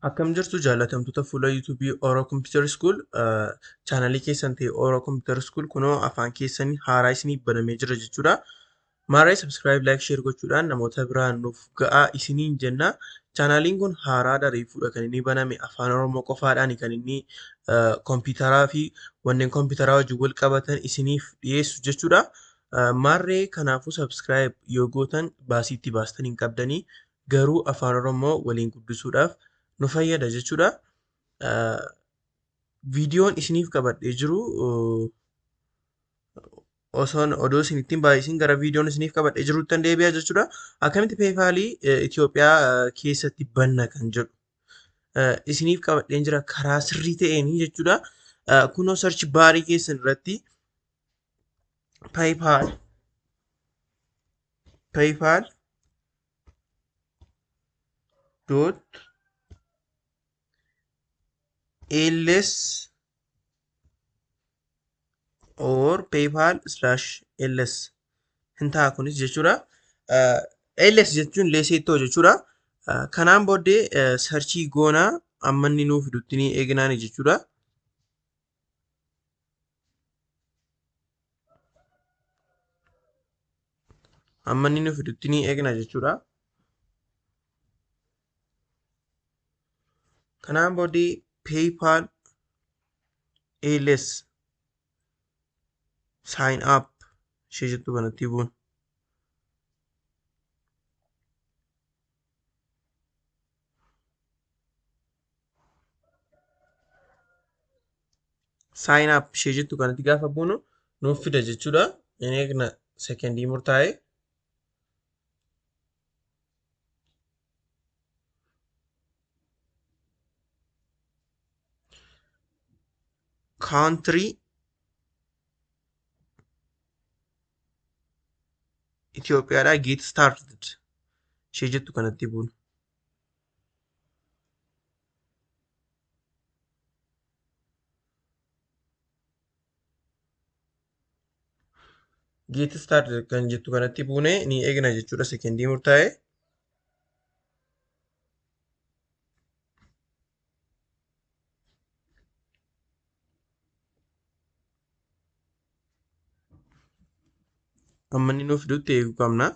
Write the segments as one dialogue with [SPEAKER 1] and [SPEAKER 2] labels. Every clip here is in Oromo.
[SPEAKER 1] Akkam jirtu jaalatamtoota fuula YouTube Oro Computer School chaanalii keessan ta'e Oro Computer School kunoo afaan keessanii haaraa isinii banamee jira jechuudha. Maaraa subscribe like share gochuudhaan namoota biraan nuuf ga'aa isiniin jenna. Chaanaliin kun haaraadha reefuudha kan inni baname afaan Oromoo qofaadhaan kan inni kompiitaraa fi wanneen kompiitaraa wajjin wal qabatan isiniif dhiyeessu jechuudha. Maarree kanaafuu subscribe yoo gootan baasii itti baastan hin qabdanii garuu afaan Oromoo waliin guddisuudhaaf nu fayyada jechuudha. Viidiyoon isiniif qabadhee jiru odoo isin ittiin baay'isin gara viidiyoon isiniif qabadhee jiruuttan deebi'a jechuudha. Akkamitti peepaalii Itoophiyaa keessatti banna kan jedhu isiniif qabadheen jira karaa sirrii ta'eenii jechuudha. Kunoo sarchi baarii keessan irratti PayPal dot ls or PayPal/ls hin ta'a kunis jechuudha. ls jechuun leeseettoo jechuudha. Kanaan booddee sarchii goonaa amma inni nuuf fidutti ni eegnaani jechuudha. Amma inni nuuf fidutti ni eegna jechuudha. Kanaan booddee PayPal ls sign up ishee jettu kanatti bu'uun. Sign up ishee jettu kanatti gaafa buunu nuuf fida jechuudha. Inni eegna sekendii murtaa'e. Country Itoophiyaadhaa get started ishee jettu kanatti buunu. Get started kan jettu kanatti buune ni eegna jechuudha sekendii murtaa'e. Amma inni nuuf fidutti eeguu qabna.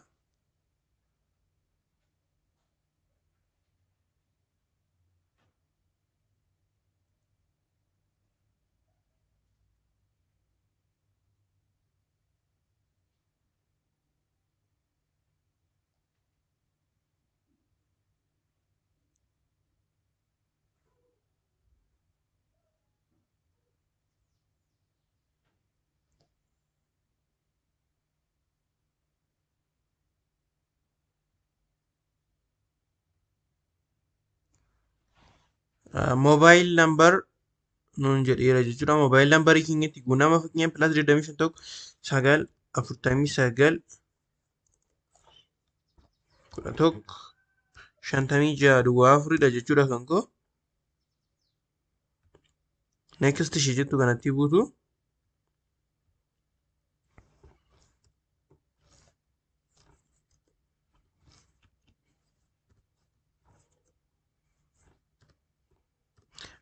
[SPEAKER 1] Mobile number nuun jedheera jechuudha. Mobile numberii keenyatti guunama fakkeenyaaf +25 949 11 56 duwwaa 4dha jechuudha kan koo. Next ishee jettu kanatti buutu.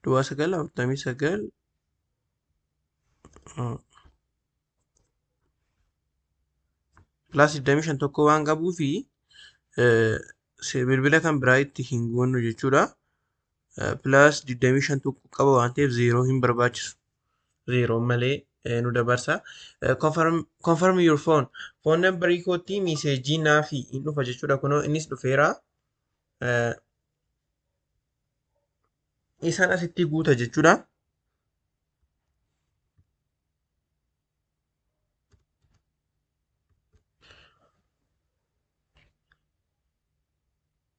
[SPEAKER 1] Duwwaa 949 +25 tokko waan qabuu fi bilbila kan biraa itti hin goonnu jechuudha. +25 tokko qaba waan ta'eef 0 hin barbaachisu. 0 malee nu dabarsa. Confirm your phone. Phone numberii kootti meeseejii naaf hin dhufa jechuudha. Kunoo innis dhufeera. Isaan asitti guuta jechuudha.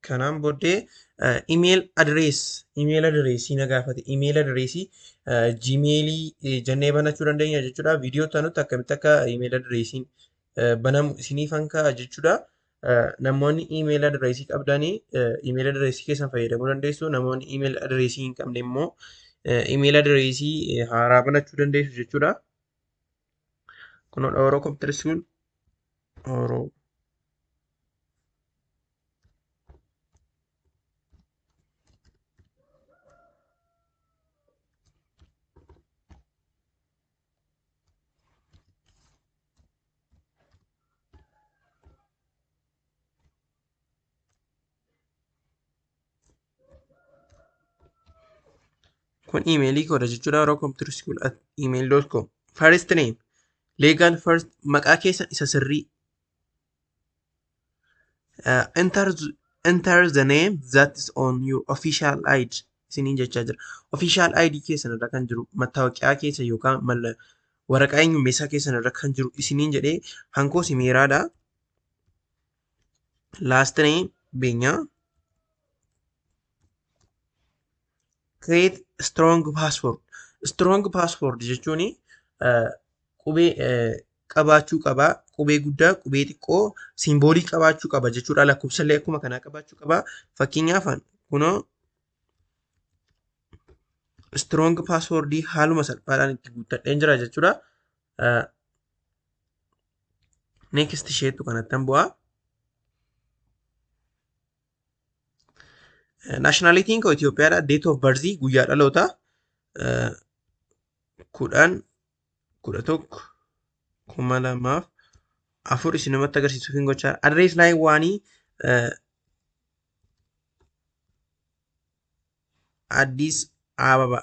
[SPEAKER 1] Kanaan booddee email addressii na gaafate. Email addressii Gmailii jennee banachuu dandeenya jechuudha. Viidiyoo tanutti akkamitti akka email addressiin banamu isiniifan ka'a jechuudha. Namoonni email addressii qabdanii email addressii keessan fayyadamuu dandeessu. Namoonni email addressii hin qabne immoo email addressii haaraa banachuu dandeessu jechuudha. Kunoodha Oro Computer School. Oro kun emailii koodha jechuudha. orocomputerschool@email.com. First name legal first maqaa keessan isa sirrii. Enter the name that is on your official ID. Isiniin jechaa jira. Official ID keessan irra kan jiru mattaawoqiyaa keessa yookaan waraqaa eenyummeessaa keessan irra kan jiru isiniin jedhee hankoo simeeraadha. Last name beenyaa. Create strong password. Strong password jechuun qubee qabaachuu qaba. Qubee guddaa, qubee xiqqoo, simboolii qabaachuu qaba jechuudha. Lakkoofsallee akkuma kanaa qabaachuu qaba. Fakkeenyaaf kunoo strong password haaluma salphaadhaan itti guuttadheen jira jechuudha. Next isheetu kanattan bu'aa. Nationalitiin koo Itoophiyaadha. Date of birth guyyaa dhaloota 10/11/2004 isinumatti agarsiisuuf hin gochaa. Adrees laayin waanii Addis Ababa.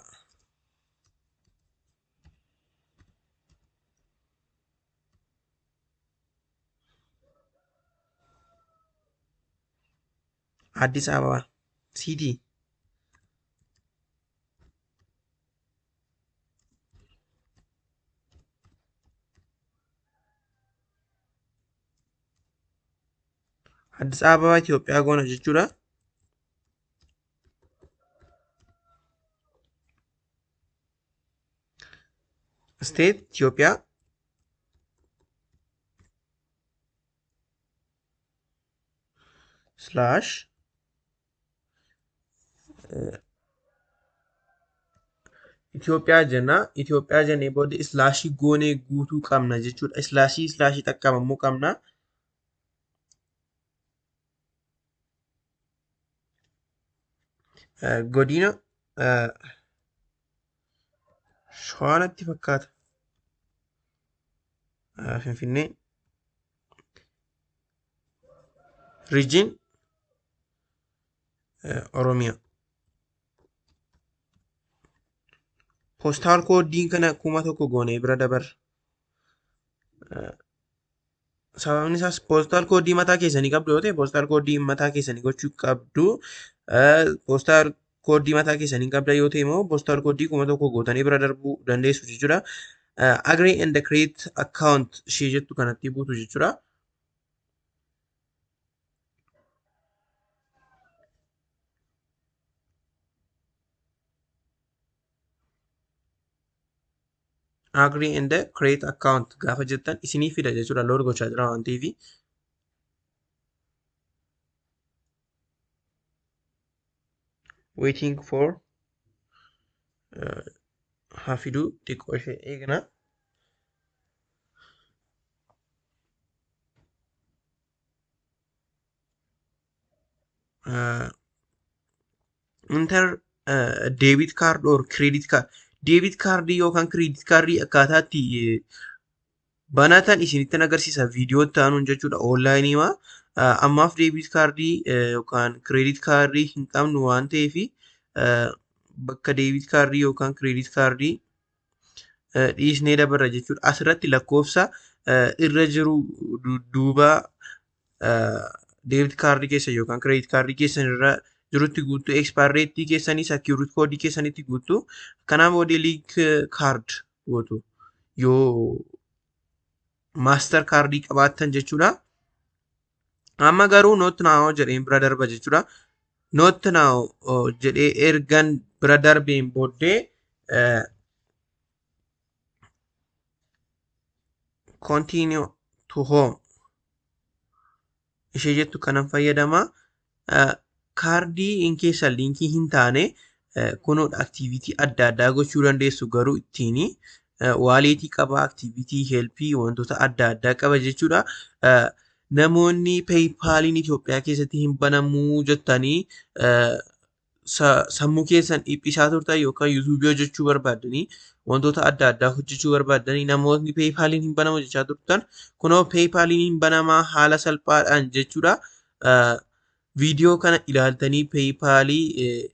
[SPEAKER 1] Addis Ababa city. Addis Ababa Itoophiyaa goona jechuudha. State Itoophiyaa. Slash Itoophiyaa jenna. Itoophiyaa jennee booda islaashii goonee guutuu qabna jechuudha. Islaashii xaqqabamuu qabna. Godina Shawaatti fakkaata. Finfinnee. Region Oromiyaa. Postal koodiin kana 1000 goonee bira dabarra. Sababni isaas postal koodii mataa keessanii qabdu yoo ta'e postal koodii mataa keessanii gochuu qabdu. Postal koodii mataa keessanii qabda yoo ta'e immoo postal koodii 1000 gootanii bira darbuu dandeessu jechuudha. Agree and create account ishee jettu kanatti buutu jechuudha. Agree and create account gaafa jettan isinii fida jechuudha. Load gochaa jira waan ta'eef. Waiting for hafiduu xiqqoo ishee eegna. Enter debit card or credit card. Debit cardii yookaan credit cardii akkaataatti banatan isinitti agarsiisa viidiyoo ta'anuun jechuudha. Onlaayinii ammaaf debit cardii yookaan credit cardii hin qabnu waan ta'eef bakka debit cardii yookaan credit cardii dhiisnee dabarra jechuudha. Asirratti lakkoofsa irra jiru duuba debit cardii keessa yookaan credit cardii keessan irra jirutti guutuu expire keessanii security code keessanitti guutuu. Kanaaf booda link card gootu yoo master cardii qabaattan jechuudha. Amma garuu not now jedheen bira darba jechuudha. Not now jedhee ergan bira darbeen booddee continue to home ishee jettu kanan fayyadama. Kaardii in keessa linkii hin taane kunuun activity adda addaa gochuu dandeessu garuu ittiin waaleetii qaba, activity helpii wantoota adda addaa qaba jechuudha. Namoonni PayPaliin Itoophiyaa keessatti hin banamuu jettanii sammuu keessan dhiphisaa turtan yookaan YouTube hojjechuu barbaadanii wantoota adda addaa hojjechuu barbaadanii namoonni PayPaliin hin banamu jechaa turtan kunoo PayPaliin hin banamaa haala salphaadhaan jechuudha. Viidiyoo kana ilaaltanii PayPalii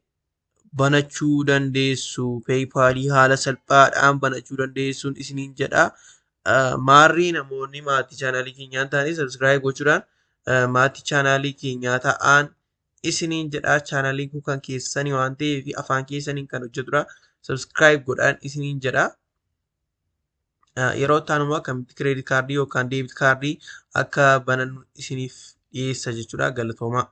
[SPEAKER 1] banachuu dandeessu. PayPal haala salphaadhaan banachuu dandeessuun isiniin jedha. Maarrii namoonni maatii chaanaalii keenyaa ta'anii subscribe gochuudhaan maatii chaanaalii keenyaa ta'an isiniin jedha. Chaanaaliin kun kan keessanii waan ta'eef afaan keessaniin kan hojjetudha. Subscribe godhaan isiniin jedha. Yeroo taanuma akkamitti kireedit kaardii yookaan deebit kaardii akka banannu isiniif dhiyeessa jechuudha. Galatoomaa.